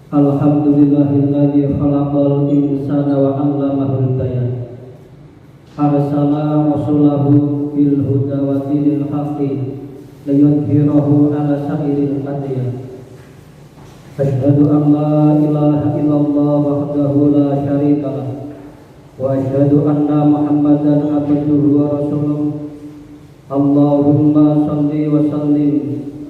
Alhamdulillahilladzi khalaqal insana wa 'allamahul bayan. Arsala rasulahu bil huda wa dinil haqqi liyudhhirahu 'ala sa'iril adyan. Asyhadu an la ilaha illallah wahdahu la syarika lah wa asyhadu anna Muhammadan abduhu wa rasuluh. Allahumma shalli wa sallim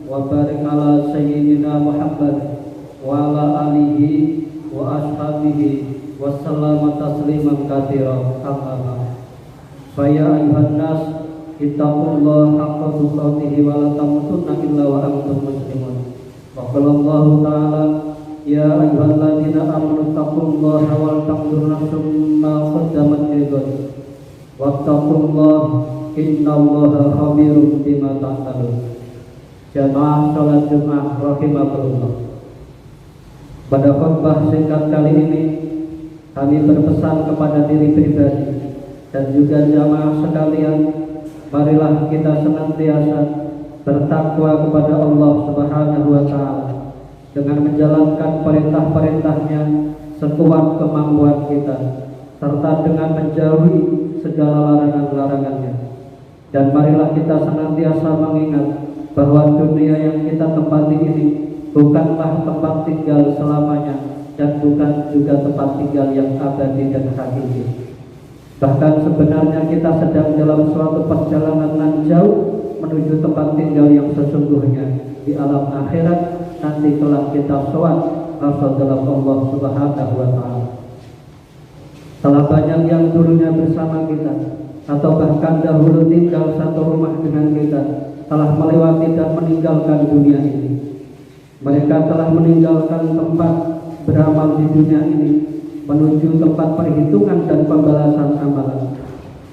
wa barik ala sayyidina Muhammad wa ala alihi wa ashabihi wa sallama tasliman katsiran. Amma ba'd. Fa ya ayyuhan nas ittaqullaha haqqa tuqatih wa la tamutunna illa wa antum muslimun. Wa qala Allah ta'ala ya ayyuhalladzina amanu taqullaha wal tanzur nafsum ma qaddamat lighad wattaqullaha innallaha khabirum bima ta'malun. Jamaah salat Jumat rahimakumullah. Pada khutbah singkat kali ini kami berpesan kepada diri pribadi dan juga jamaah sekalian, marilah kita senantiasa bertakwa kepada Allah Subhanahu wa taala dengan menjalankan perintah-perintahnya sekuat kemampuan kita serta dengan menjauhi segala larangan-larangannya. Dan marilah kita senantiasa mengingat bahwa dunia yang kita tempati ini bukanlah tempat tinggal selamanya dan bukan juga tempat tinggal yang abadi dan hakiki. Bahkan sebenarnya kita sedang dalam suatu perjalanan nan jauh menuju tempat tinggal yang sesungguhnya di alam akhirat. Nanti telah kita sowan dalam Allah Subhanahu wa taala. Telah banyak yang dulunya bersama kita atau bahkan dahulu tinggal satu rumah dengan kita telah melewati dan meninggalkan dunia ini. Mereka telah meninggalkan tempat beramal di dunia ini menuju tempat perhitungan dan pembalasan amalan.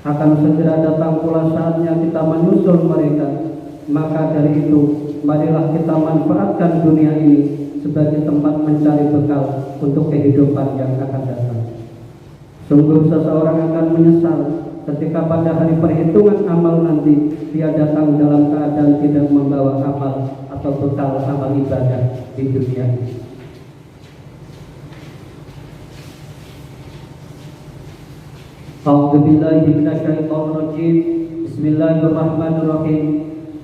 Akan segera datang pula saatnya kita menyusul mereka. Maka dari itu, marilah kita manfaatkan dunia ini sebagai tempat mencari bekal untuk kehidupan yang akan datang. Sungguh seseorang akan menyesal ketika pada hari perhitungan amal nanti dia datang dalam keadaan tidak membawa amal atau bekal amal ibadah di dunia ini. A'udzu billahi minasyaitonir rajim. Bismillahirrahmanirrahim.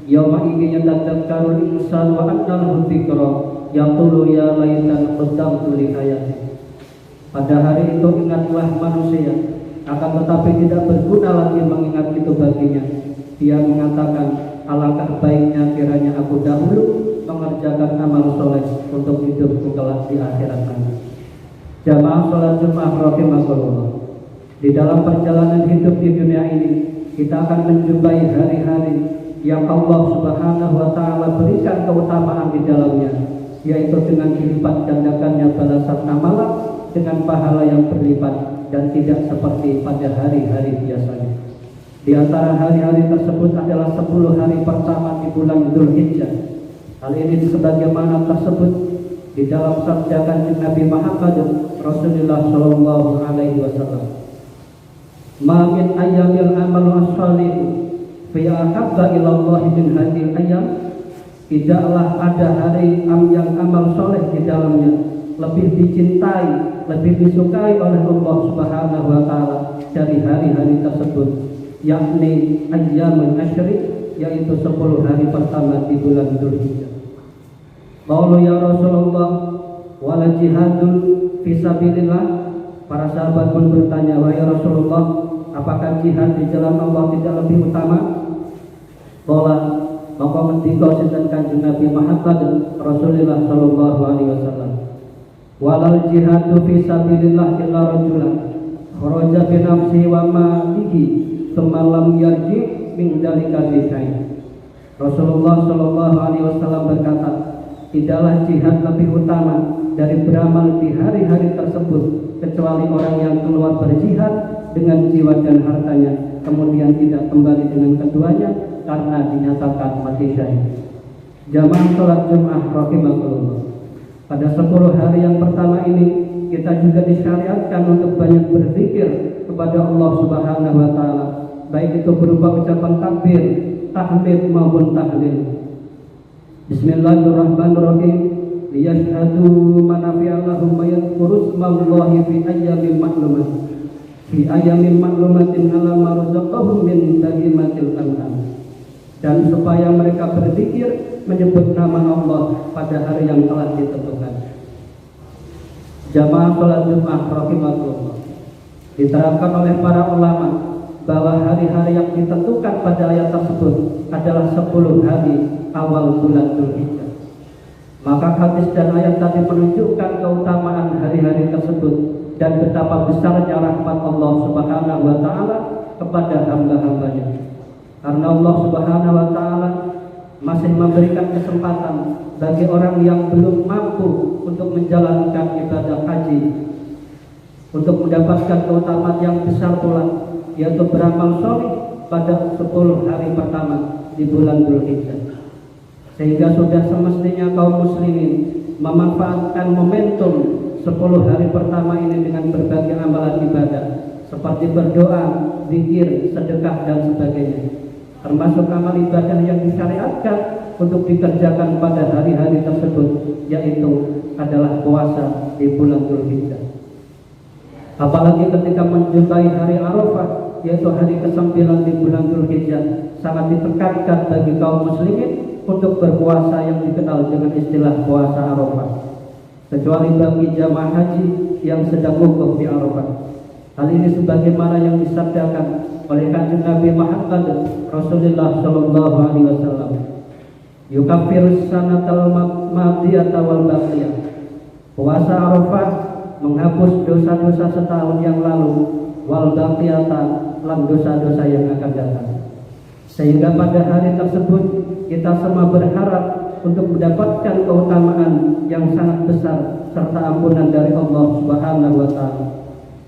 Yauma idzin yatadzakkarul insanu wa annahu dzikra yaqulu ya laitani qaddamtu li hayati. Pada hari itu ingatlah manusia, akan tetapi tidak berguna lagi mengingat itu baginya. Dia mengatakan, alangkah baiknya kiranya aku dahulu mengerjakan amal soleh untuk hidupku kelak di akhirat nanti. Jamaah salat Jumat rahimakumullah. Di dalam perjalanan hidup di dunia ini, kita akan menjumpai hari-hari yang Allah Subhanahu wa taala berikan keutamaan di dalamnya, yaitu dengan dilipat gandakannya balasan amalan dengan pahala yang berlipat dan tidak seperti pada hari-hari biasanya. Di antara hari-hari tersebut adalah 10 hari pertama di bulan Dzulhijjah. Hal ini sebagaimana tersebut di dalam sabda Kanjeng Nabi Muhammad Rasulullah sallallahu alaihi wasallam. Ma min ayyamil amalu as-salih fi ahabba ila Allah min hadhil ayyam. Tidaklah ada hari yang amal soleh di dalamnya lebih dicintai, lebih disukai oleh Allah Subhanahu wa taala dari hari-hari tersebut, yakni ayyamul asyri, yaitu 10 hari pertama di bulan Dzulhijjah. Qalu ya Rasulullah wala jihadun fisabilillah. Para sahabat pun bertanya, wahai Rasulullah, apakah jihad di jalan Allah tidak lebih utama? Qala, maka mendika sinten Kanjeng Nabi Muhammad Rasulullah sallallahu alaihi wasallam, walal jihadu fi sabilillah illa rajulan kharaja bi nafsihi wa malihi thumma lam yarji min dzalika bi'ai. Rasulullah sallallahu alaihi wasallam berkata, tidaklah jihad lebih utama dari beramal di hari-hari tersebut kecuali orang yang keluar berjihad dengan jiwa dan hartanya kemudian tidak kembali dengan keduanya karena dinyatakan mati syahid. Jamaah salat Jumat rahimakumullah. Pada 10 hari yang pertama ini kita juga disyariatkan untuk banyak berzikir kepada Allah Subhanahu wa taala, baik itu berupa ucapan takbir, tahmid maupun tahlil. Bismillahirrahmanirrahim. Liyashhadu manafi'a ismallahi fi ayyamin ma'lumat ala ma razaqahum min bahimatil an'am. Dan supaya mereka berzikir menyebut nama Allah pada hari yang telah ditentukan. Jamaah salat Jumat rahimakumullah. Diterangkan oleh para ulama bahwa hari-hari yang ditentukan pada ayat tersebut adalah 10 hari awal bulan Dzulhijjah. Maka hadis dan ayat tadi menunjukkan keutamaan hari-hari tersebut dan betapa besarnya rahmat Allah Subhanahu wa taala kepada hamba-hambanya. Karena Allah Subhanahu wa taala masih memberikan kesempatan bagi orang yang belum mampu untuk menjalankan ibadah haji untuk mendapatkan keutamaan yang besar pula, yaitu beramal sholih pada 10 hari pertama di bulan Dzulhijjah. Sehingga sudah semestinya kaum muslimin memanfaatkan momentum 10 hari pertama ini dengan berbagai amalan ibadah seperti berdoa, zikir, sedekah dan sebagainya. Termasuk amal ibadah yang disyariatkan untuk dikerjakan pada hari-hari tersebut, yaitu adalah puasa di bulan Dzulhijjah. Apalagi ketika menjumpai hari Arafah, yaitu hari ke-9 di bulan Dzulhijjah, sangat ditekankan bagi kaum muslimin untuk berpuasa yang dikenal dengan istilah puasa Arafah, kecuali bagi jamaah haji yang sedang wukuf di Arafah. Hal ini sebagaimana yang disabdakan oleh Kanjeng Nabi Muhammad Rasulullah sallallahu alaihi wasallam, yukaffirus sanatal madiyata wal baqiyah. Puasa Arafah menghapus dosa-dosa setahun yang lalu, wal baqiyata, lan dosa-dosa yang akan datang. Sehingga pada hari tersebut kita semua berharap untuk mendapatkan keutamaan yang sangat besar serta ampunan dari Allah Subhanahu wa taala.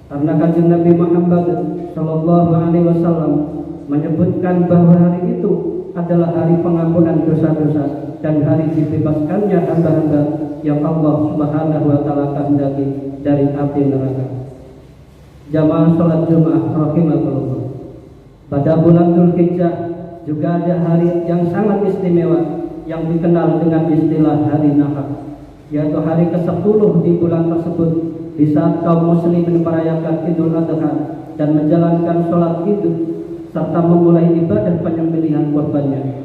Karena Kanjeng Nabi Muhammad sallallahu alaihi wasallam menyebutkan bahwa hari itu adalah hari pengampunan dosa-dosa dan hari dibebaskannya hamba-hamba yang Allah Subhanahu wa taala kehendaki dari api neraka. Jamaah salat Jumat rahimakumullah. Pada bulan Dzulhijjah juga ada hari yang sangat istimewa yang dikenal dengan istilah hari Nahar, yaitu hari ke-10 di bulan tersebut, di saat kaum muslimin merayakan Idul Adha dan menjalankan sholat Id serta memulai ibadah penyembelihan kurbannya.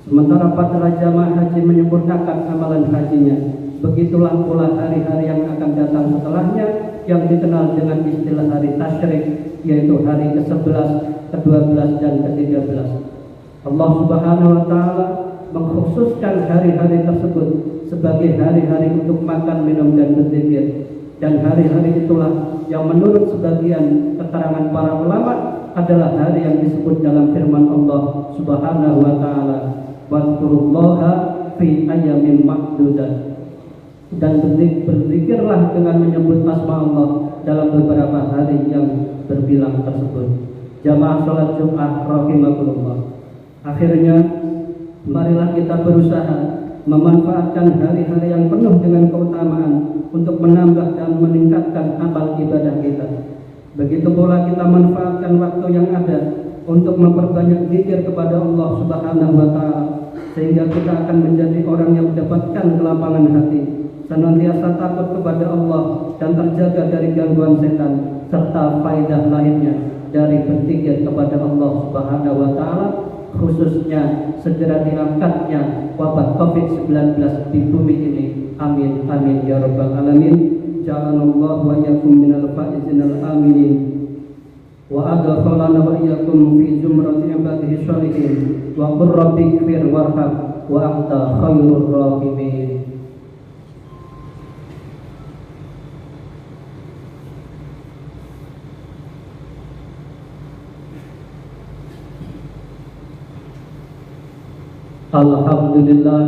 Sementara para jamaah haji menyempurnakan amalan hajinya, begitulah pula hari-hari yang akan datang setelahnya yang dikenal dengan istilah hari Tasyrik, yaitu hari ke-11, ke-12 dan ke-13. Allah Subhanahu wa taala mengkhususkan hari-hari tersebut sebagai hari-hari untuk makan, minum dan berzikir. Dan hari-hari itulah yang menurut sebagian keterangan para ulama adalah hari yang disebut dalam firman Allah Subhanahu wa taala, "Wadhkurullaha fi ayyamin ma'dudat." Dan berzikirlah dengan menyebut asma Allah dalam beberapa hari yang berbilang tersebut. Jamaah salat Jumat rahimakumullah. Akhirnya marilah kita berusaha memanfaatkan hari-hari yang penuh dengan keutamaan untuk menambah dan meningkatkan amal ibadah kita. Begitu pula kita manfaatkan waktu yang ada untuk memperbanyak zikir kepada Allah Subhanahu wa taala, sehingga kita akan menjadi orang yang mendapatkan kelapangan hati, senantiasa takut kepada Allah dan terjaga dari gangguan setan serta faedah lainnya dari berzikir kepada Allah Subhanahu wa taala, khususnya segera diangkatnya wabah COVID-19 di bumi ini. Amin amin ya rabbal alamin. Ja'alallahu wa iyyakum minal faizinal aminin wa adkhalana wa iyyakum fi zumrati ibadihi sholihin wa qur rabbi ighfir warham wa anta khairur rahimin. Alhamdulillah,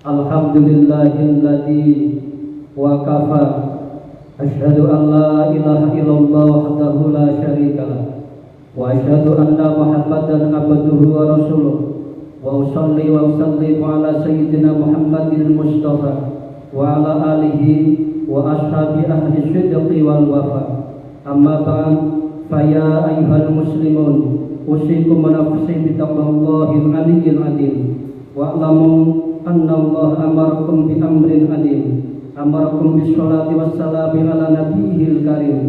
alhamdulillahilladzi wa kafa. Asyhadu an la ilaha illallah wahdahu la syarikalah wa asyhadu anna Muhammadan abduhu wa rasuluh wa usalli wa usallimu ala sayyidina Muhammadin Mustafa wa ala alihi wa ashabi ahli sidqi wal wafa. Amma ba'd, fa ya ayyuhal muslimun, usikum wa nafsi bitaqwallahil aliyyil azim wa'lamu anna Allah amarakum bi amrin azim amarakum bisholati wassalami ala nabiyil karim.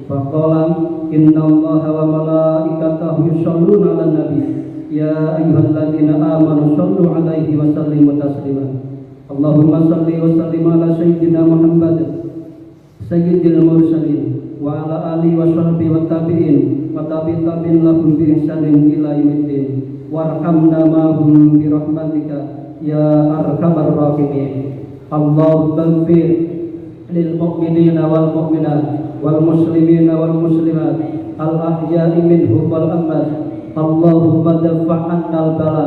Faqala innallaha wa malaikatahu yusholluna ala nabi ya ayyuhalladzina amanu shollu alaihi wa sallimu taslima. Allahumma salli wa sallim ala sayyidina Muhammad sayyidil mursalin wa ala alihi wa sahbihi wa tabi'in wa tabi'in lahum bi ihsanin ila yaumiddin warhamna ma'hum bi rahmatika ya arhamar rahimin. Allahumma ighfir lil mu'minina wal mu'minat wal muslimina wal muslimat al ahya'i minhum wal amwat. Allahumma dafa' 'annal bala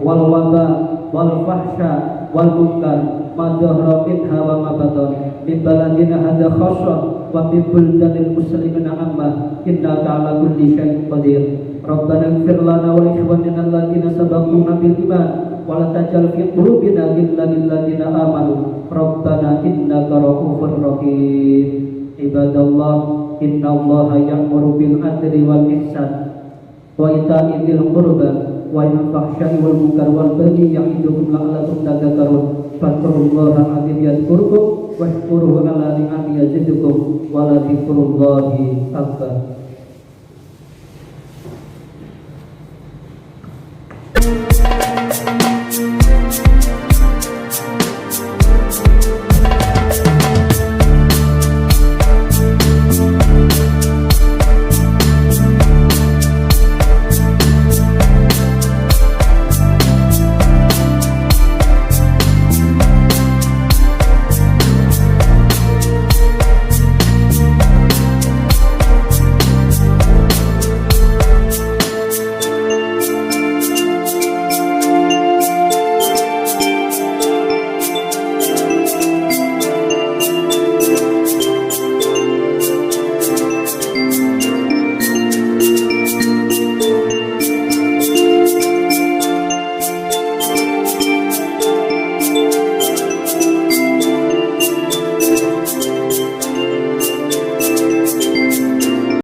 wal waba wal fahsya wal munkar ma dhahara minha wa ma batan bi baladina hadha khassa wa bi buldanil muslimina amma innaka ala kulli syai'in qadir. Rabbana ighfir lana wa li ikhwanina alladziina sabaquna bil iman wa la taj'al fi qulubina ghillan lil ladzina amanu rabbana innaka ra'ufur rahim. Ibadallah, innallaha ya'muru bil 'adli wal ihsan wa ita'i dzil qurba wa yanha 'anil fahsya'i wal munkar wal baghi ya'idukum la'allakum tadhakkarun. Fadhkurullaha 'azim yadhkurkum washkuruhu 'ala ni'amihi yazidukum wa la dzikrullahi akbar.